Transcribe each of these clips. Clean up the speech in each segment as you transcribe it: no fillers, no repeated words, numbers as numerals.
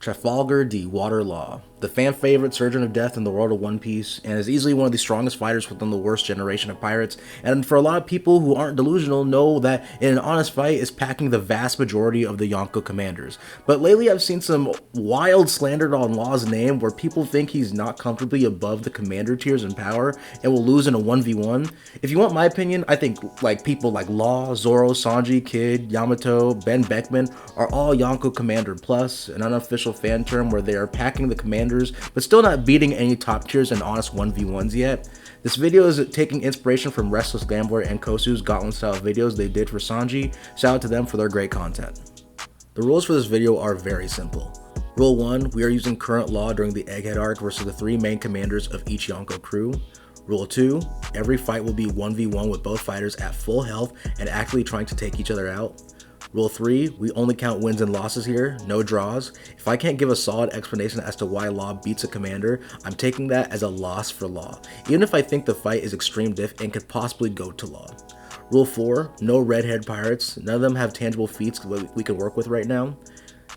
Trafalgar D. Water Law, the fan favorite surgeon of death in the world of One Piece, and is easily one of the strongest fighters within the worst generation of pirates. And for a lot of people who aren't delusional, know that in an honest fight is packing the vast majority of the Yonko commanders. But lately I've seen some wild slander on Law's name where people think he's not comfortably above the commander tiers in power and will lose in a 1v1. If you want my opinion, I think people like Law, Zoro, Sanji, Kid, Yamato, Ben Beckman are all Yonko Commander Plus, an unofficial fan term where they are packing the commanders but still not beating any top tiers in honest 1v1s yet. This video is taking inspiration from Restless Gambler and Kosu's Gauntlet style videos they did for Sanji. Shout out to them for their great content. The rules for this video are very simple. Rule 1, we are using current Law during the Egghead arc versus the 3 main commanders of each Yonko crew. Rule 2, every fight will be 1v1 with both fighters at full health and actively trying to take each other out. Rule 3, we only count wins and losses here, no draws. If I can't give a solid explanation as to why Law beats a commander, I'm taking that as a loss for Law, even if I think the fight is extreme diff and could possibly go to Law. Rule 4, no red-haired pirates, none of them have tangible feats we can work with right now.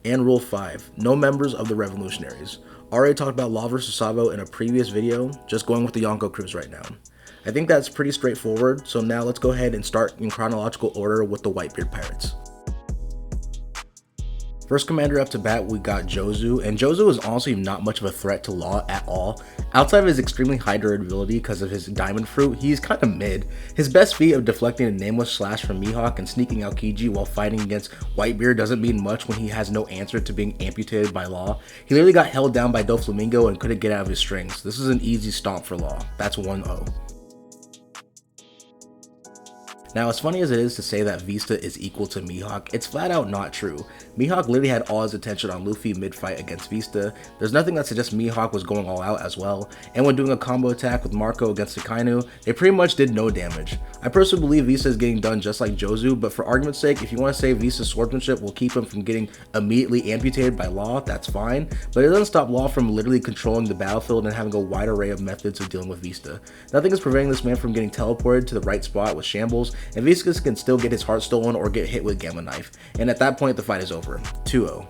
And Rule 5, no members of the Revolutionaries. Already talked about Law vs Sabo in a previous video, just going with the Yonko crews right now. I think that's pretty straightforward, so now let's go ahead and start in chronological order with the Whitebeard Pirates. First commander up to bat, we got Jozu, and Jozu is honestly not much of a threat to Law at all. Outside of his extremely high durability because of his diamond fruit, he's kind of mid. His best feat of deflecting a nameless slash from Mihawk and sneaking out Kiji while fighting against Whitebeard doesn't mean much when he has no answer to being amputated by Law. He literally got held down by Doflamingo and couldn't get out of his strings. This is an easy stomp for Law. That's 1-0. Now, as funny as it is to say that Vista is equal to Mihawk, it's flat out not true. Mihawk literally had all his attention on Luffy mid-fight against Vista. There's nothing that suggests Mihawk was going all out as well, and when doing a combo attack with Marco against Akainu, they pretty much did no damage. I personally believe Vista is getting done just like Jozu, but for argument's sake, if you want to say Vista's swordsmanship will keep him from getting immediately amputated by Law, that's fine, but it doesn't stop Law from literally controlling the battlefield and having a wide array of methods of dealing with Vista. Nothing is preventing this man from getting teleported to the right spot with Shambles, and Viscus can still get his heart stolen or get hit with Gamma Knife, and at that point the fight is over. 2-0.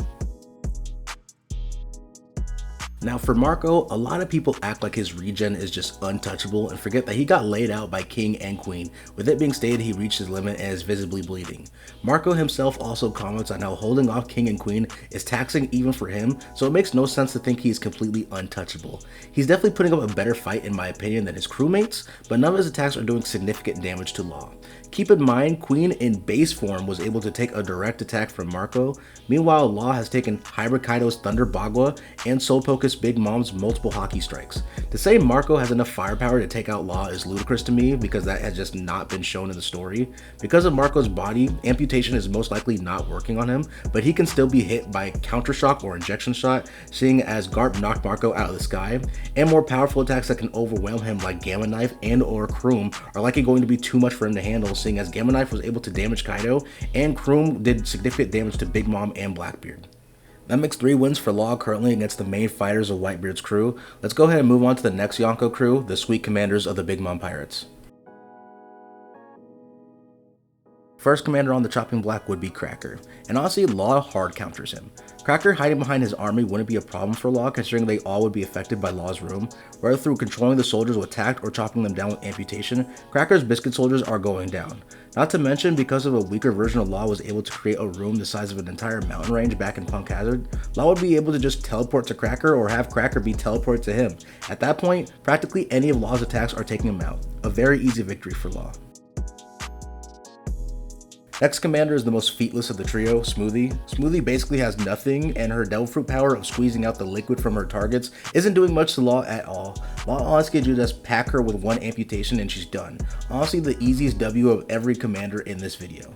Now for Marco, a lot of people act like his regen is just untouchable and forget that he got laid out by King and Queen, with it being stated he reached his limit and is visibly bleeding. Marco himself also comments on how holding off King and Queen is taxing even for him, so it makes no sense to think he is completely untouchable. He's definitely putting up a better fight in my opinion than his crewmates, but none of his attacks are doing significant damage to Law. Keep in mind, Queen in base form was able to take a direct attack from Marco. Meanwhile, Law has taken Hybrid Kaido's Thunder Bagua and Soulfocus Big Mom's multiple hockey strikes. To say Marco has enough firepower to take out Law is ludicrous to me because that has just not been shown in the story. Because of Marco's body, amputation is most likely not working on him, but he can still be hit by counter shock or injection shot, seeing as Garp knocked Marco out of the sky, and more powerful attacks that can overwhelm him like Gamma Knife and or Kroom are likely going to be too much for him to handle, seeing as Gamma Knife was able to damage Kaido, and Kroom did significant damage to Big Mom and Blackbeard. That makes 3 wins for Law currently against the main fighters of Whitebeard's crew. Let's go ahead and move on to the next Yonko crew, the sweet commanders of the Big Mom Pirates. First commander on the chopping block would be Cracker, and honestly Law hard counters him. Cracker hiding behind his army wouldn't be a problem for Law considering they all would be affected by Law's room, whether through controlling the soldiers with tact or chopping them down with amputation. Cracker's biscuit soldiers are going down. Not to mention, because of a weaker version of Law was able to create a room the size of an entire mountain range back in Punk Hazard, Law would be able to just teleport to Cracker or have Cracker be teleported to him. At that point, practically any of Law's attacks are taking him out. A very easy victory for Law. Next commander is the most featless of the trio, Smoothie. Smoothie basically has nothing, and her Devil Fruit power of squeezing out the liquid from her targets isn't doing much to Law at all. Law honestly could just pack her with 1 amputation and she's done. Honestly the easiest W of every commander in this video.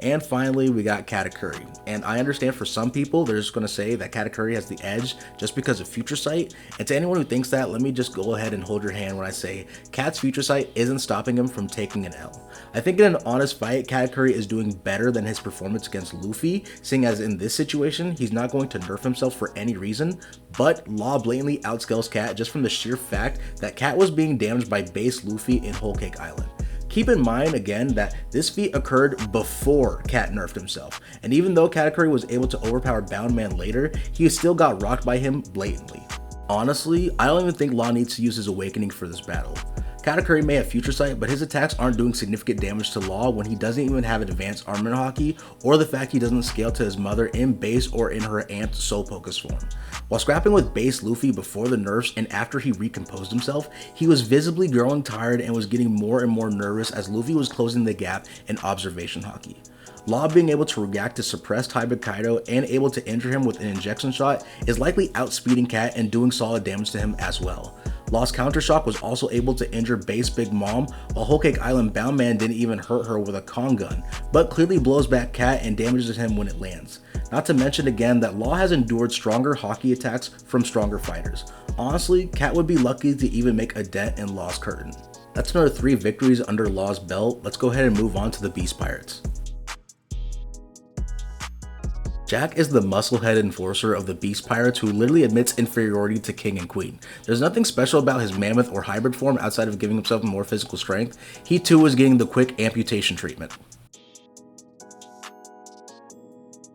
And finally, we got Katakuri. And I understand for some people, they're just going to say that Katakuri has the edge just because of Future Sight. And to anyone who thinks that, let me just go ahead and hold your hand when I say Kat's Future Sight isn't stopping him from taking an L. I think in an honest fight, Katakuri is doing better than his performance against Luffy, seeing as in this situation, he's not going to nerf himself for any reason, but Law blatantly outscales Kat just from the sheer fact that Kat was being damaged by base Luffy in Whole Cake Island. Keep in mind again that this feat occurred before Cat nerfed himself, and even though Katakuri was able to overpower Bound Man later, he still got rocked by him blatantly. Honestly, I don't even think Law needs to use his awakening for this battle. Katakuri may have future sight, but his attacks aren't doing significant damage to Law when he doesn't even have advanced armament hockey, or the fact he doesn't scale to his mother in base or in her amped soul focus form. While scrapping with base Luffy before the nerfs and after he recomposed himself, he was visibly growing tired and was getting more and more nervous as Luffy was closing the gap in observation hockey. Law being able to react to suppressed Hybrid Kaido and able to injure him with an injection shot is likely outspeeding Cat and doing solid damage to him as well. Law's counter shock was also able to injure base Big Mom, while Whole Cake Island Bound Man didn't even hurt her with a Kong gun, but clearly blows back Cat and damages him when it lands. Not to mention again that Law has endured stronger hockey attacks from stronger fighters. Honestly, Cat would be lucky to even make a dent in Law's curtain. That's another 3 victories under Law's belt. Let's go ahead and move on to the Beast Pirates. Jack is the muscle-head enforcer of the Beast Pirates who literally admits inferiority to King and Queen. There's nothing special about his mammoth or hybrid form outside of giving himself more physical strength. He too is getting the quick amputation treatment.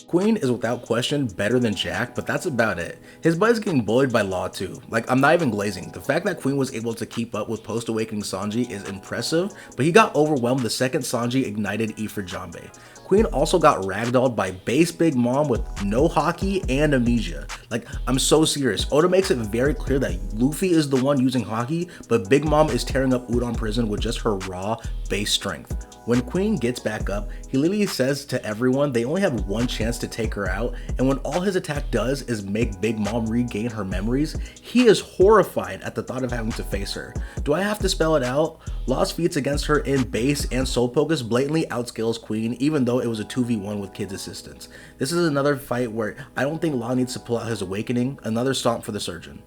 Queen is without question better than Jack, but that's about it. His buddy's getting bullied by Law too. Like, I'm not even glazing. The fact that Queen was able to keep up with post-awakening Sanji is impressive, but he got overwhelmed the second Sanji ignited E for Janbei. Queen also got ragdolled by base Big Mom with no hockey and amnesia. Like, I'm so serious. Oda makes it very clear that Luffy is the one using hockey, but Big Mom is tearing up Udon Prison with just her raw base strength. When Queen gets back up, he literally says to everyone they only have one chance to take her out, and when all his attack does is make Big Mom regain her memories, he is horrified at the thought of having to face her. Do I have to spell it out? Law's feats against her in base and soul focus blatantly outscales Queen, even though it was a 2v1 with Kid's assistance. This is another fight where I don't think Law needs to pull out his awakening. Another stomp for the surgeon.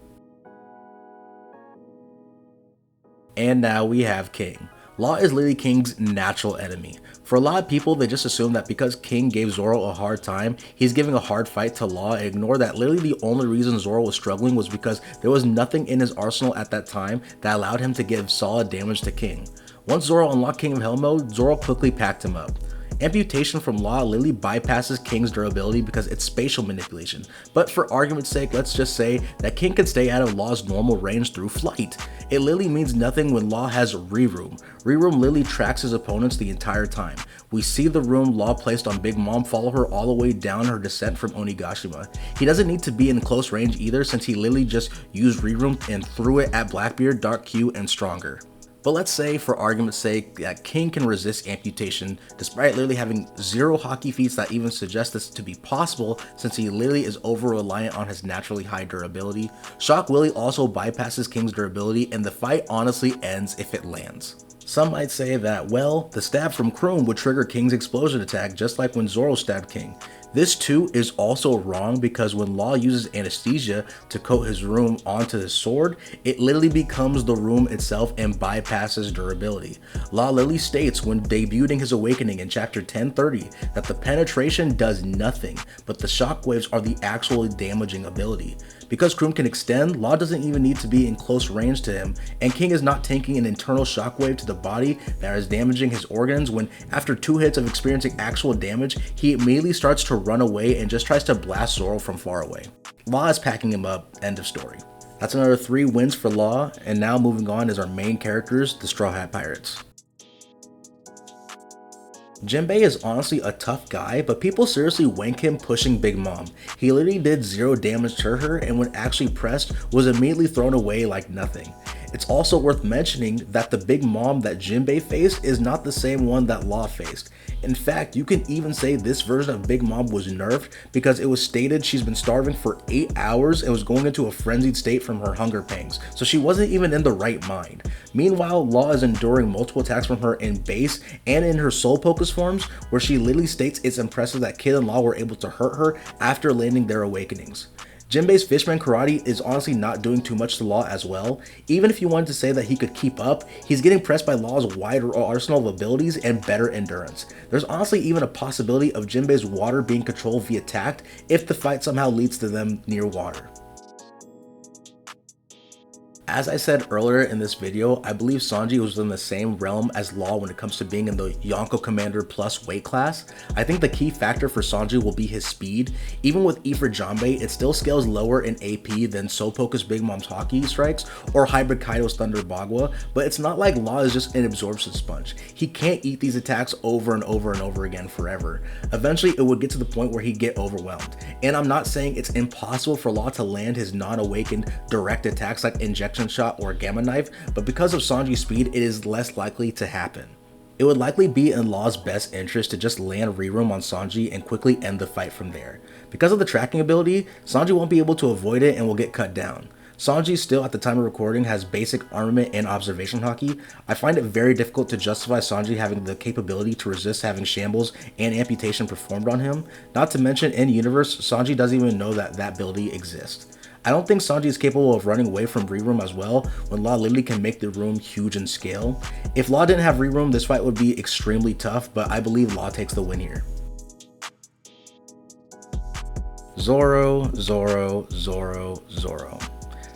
And now we have King. Law is literally King's natural enemy. For a lot of people, they just assume that because King gave Zoro a hard time, he's giving a hard fight to Law and ignore that literally the only reason Zoro was struggling was because there was nothing in his arsenal at that time that allowed him to give solid damage to King. Once Zoro unlocked King of Hell mode, Zoro quickly packed him up. Amputation from Law literally bypasses King's durability because it's spatial manipulation, but for argument's sake, let's just say that King can stay out of Law's normal range through flight. It literally means nothing when Law has Re-Room. Re-Room literally tracks his opponents the entire time. We see the room Law placed on Big Mom follow her all the way down her descent from Onigashima. He doesn't need to be in close range either since he literally just used Re-Room and threw it at Blackbeard, Dark Q, and Stronger. But let's say, for argument's sake, that King can resist amputation despite literally having 0 hockey feats that even suggest this to be possible since he literally is over-reliant on his naturally high durability. Shock Willy also bypasses King's durability and the fight honestly ends if it lands. Some might say that, well, the stab from Kroom would trigger King's explosion attack just like when Zoro stabbed King. This too is also wrong because when Law uses anesthesia to coat his room onto his sword, it literally becomes the room itself and bypasses durability. Law literally states when debuting his awakening in chapter 1030 that the penetration does nothing, but the shockwaves are the actual damaging ability. Because Kroom can extend, Law doesn't even need to be in close range to him, and King is not taking an internal shockwave to the body that is damaging his organs when after 2 hits of experiencing actual damage, he immediately starts to run away and just tries to blast Zoro from far away. Law is packing him up, end of story. That's another 3 wins for Law, and now moving on is our main characters, the Straw Hat Pirates. Jinbei is honestly a tough guy, but people seriously wank him pushing Big Mom. He literally did 0 damage to her and when actually pressed was immediately thrown away like nothing. It's also worth mentioning that the Big Mom that Jinbei faced is not the same one that Law faced. In fact, you can even say this version of Big Mom was nerfed because it was stated she's been starving for 8 hours and was going into a frenzied state from her hunger pangs, so she wasn't even in the right mind. Meanwhile, Law is enduring multiple attacks from her in base and in her soul focus forms, where she literally states it's impressive that Kid and Law were able to hurt her after landing their awakenings. Jinbei's Fishman Karate is honestly not doing too much to Law as well. Even if you wanted to say that he could keep up, he's getting pressed by Law's wider arsenal of abilities and better endurance. There's honestly even a possibility of Jinbei's water being controlled via tact if the fight somehow leads to them near water. As I said earlier in this video, I believe Sanji was in the same realm as Law when it comes to being in the Yonko Commander Plus weight class. I think the key factor for Sanji will be his speed. Even with E for Janbei, it still scales lower in AP than Sopoka's Big Mom's Haki strikes or Hybrid Kaido's Thunder Bagua, but it's not like Law is just an absorption sponge. He can't eat these attacks over and over and over again forever. Eventually, it would get to the point where he'd get overwhelmed. And I'm not saying it's impossible for Law to land his non-awakened direct attacks like Injection Shot or Gamma Knife, but because of Sanji's speed, it is less likely to happen. It would likely be in Law's best interest to just land Reroom on Sanji and quickly end the fight from there. Because of the tracking ability, Sanji won't be able to avoid it and will get cut down. Sanji still, at the time of recording, has basic armament and observation haki. I find it very difficult to justify Sanji having the capability to resist having shambles and amputation performed on him. Not to mention, in universe, Sanji doesn't even know that that ability exists. I don't think Sanji is capable of running away from Reroom as well, when Law literally can make the room huge in scale. If Law didn't have Reroom, this fight would be extremely tough, but I believe Law takes the win here. Zoro, Zoro, Zoro, Zoro.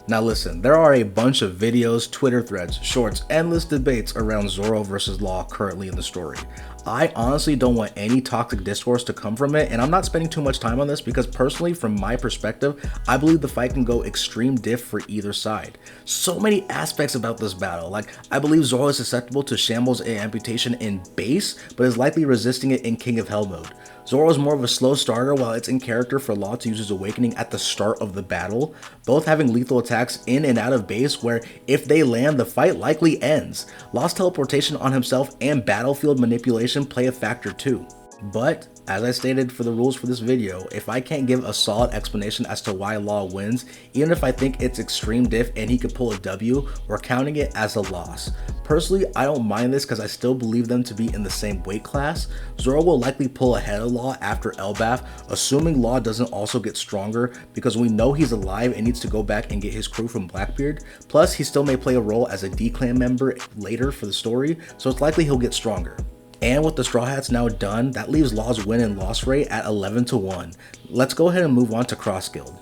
Now listen, there are a bunch of videos, Twitter threads, shorts, endless debates around Zoro versus Law currently in the story. I honestly don't want any toxic discourse to come from it, and I'm not spending too much time on this because personally, from my perspective, I believe the fight can go extreme diff for either side. So many aspects about this battle, like I believe Zoro is susceptible to shambles and amputation in base, but is likely resisting it in King of Hell mode. Zoro is more of a slow starter while it's in character for Law to use his awakening at the start of the battle, both having lethal attacks in and out of base where if they land, the fight likely ends. Law's teleportation on himself and battlefield manipulation play a factor too. But, as I stated for the rules for this video, if I can't give a solid explanation as to why Law wins, even if I think it's extreme diff and he could pull a W, we're counting it as a loss. Personally, I don't mind this because I still believe them to be in the same weight class. Zoro will likely pull ahead of Law after Elbaf, assuming Law doesn't also get stronger because we know he's alive and needs to go back and get his crew from Blackbeard. Plus, he still may play a role as a D-Clan member later for the story, so it's likely he'll get stronger. And with the Straw Hats now done, that leaves Law's win and loss rate at 11-1. Let's go ahead and move on to Cross Guild.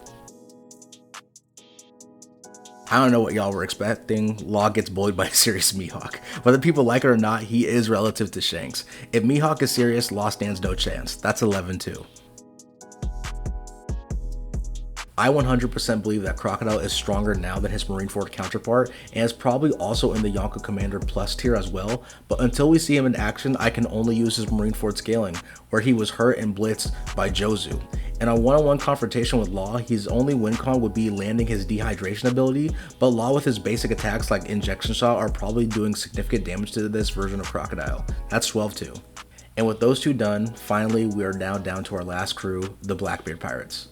I don't know what y'all were expecting. Law gets bullied by a serious Mihawk. Whether people like it or not, he is relative to Shanks. If Mihawk is serious, Law stands no chance. That's 11-2. I 100% believe that Crocodile is stronger now than his Marineford counterpart, and is probably also in the Yonko Commander Plus tier as well, but until we see him in action, I can only use his Marineford scaling, where he was hurt and blitzed by Jozu. In a one-on-one confrontation with Law, his only win con would be landing his dehydration ability, but Law with his basic attacks like Injection Shot are probably doing significant damage to this version of Crocodile. That's 12-2. And with those two done, finally we are now down to our last crew, the Whitebeard Pirates.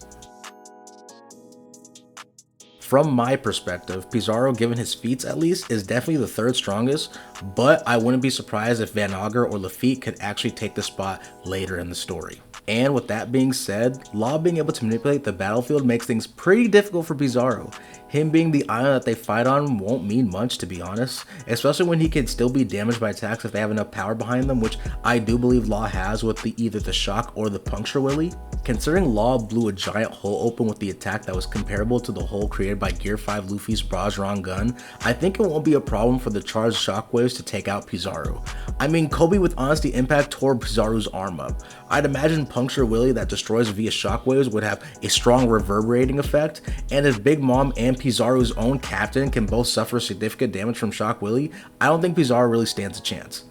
From my perspective, Pizarro, given his feats at least, is definitely the third strongest, but I wouldn't be surprised if Van Augur or Lafitte could actually take the spot later in the story. And with that being said, Law being able to manipulate the battlefield makes things pretty difficult for Pizarro. Him being the island that they fight on won't mean much, to be honest, especially when he can still be damaged by attacks if they have enough power behind them, which I do believe Law has with either the Shock or the Puncture Willy. Considering Law blew a giant hole open with the attack that was comparable to the hole created by Gear 5 Luffy's Bajran gun, I think it won't be a problem for the charged shockwaves to take out Pizarro. I mean, Kobe with Honesty Impact tore Pizarro's arm up. I'd imagine Puncture Willy that destroys via shockwaves would have a strong reverberating effect, and if Big Mom and Pizarro's own captain can both suffer significant damage from Shock Willy, I don't think Pizarro really stands a chance.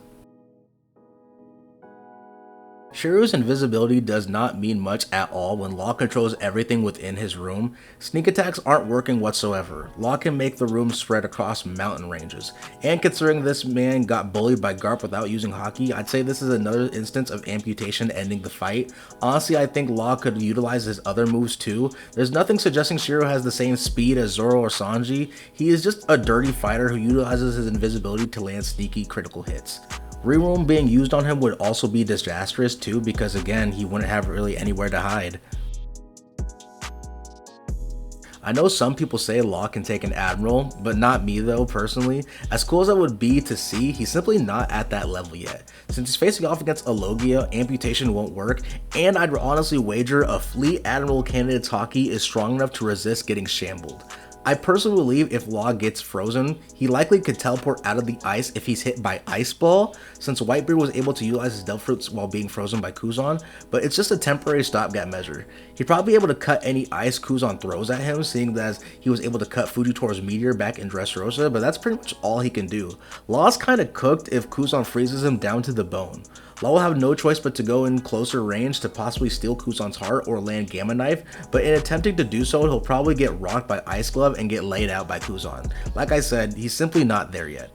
Shiro's invisibility does not mean much at all when Law controls everything within his room. Sneak attacks aren't working whatsoever. Law can make the room spread across mountain ranges. And considering this man got bullied by Garp without using Haki, I'd say this is another instance of amputation ending the fight. Honestly, I think Law could utilize his other moves too. There's nothing suggesting Shiro has the same speed as Zoro or Sanji. He is just a dirty fighter who utilizes his invisibility to land sneaky critical hits. Reroom being used on him would also be disastrous too, because again, he wouldn't have really anywhere to hide. I know some people say Law can take an Admiral, but not me though, personally. As cool as that would be to see, he's simply not at that level yet. Since he's facing off against a Logia, amputation won't work, and I'd honestly wager a Fleet Admiral candidate's Haki is strong enough to resist getting shambled. I personally believe if Law gets frozen, he likely could teleport out of the ice if he's hit by Ice Ball, since Whitebeard was able to utilize his Devil Fruits while being frozen by Kuzan, but it's just a temporary stopgap measure. He'd probably be able to cut any ice Kuzan throws at him, seeing that he was able to cut Fujitori's Meteor back in Dressrosa, but that's pretty much all he can do. Law's kinda cooked if Kuzan freezes him down to the bone. Law will have no choice but to go in closer range to possibly steal Kuzan's heart or land Gamma Knife, but in attempting to do so, he'll probably get rocked by Ice Glove and get laid out by Kuzan. Like I said, he's simply not there yet.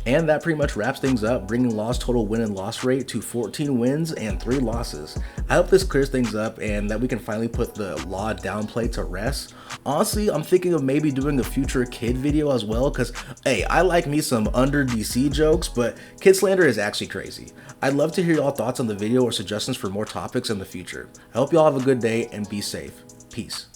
And that pretty much wraps things up, bringing Law's total win and loss rate to 14 wins and 3 losses. I hope this clears things up and that we can finally put the Law downplay to rest. Honestly, I'm thinking of maybe doing a future kid video as well, because hey, I like me some under DC jokes, but kid slander is actually crazy. I'd love to hear y'all thoughts on the video or suggestions for more topics in the future. I hope y'all have a good day and be safe. Peace.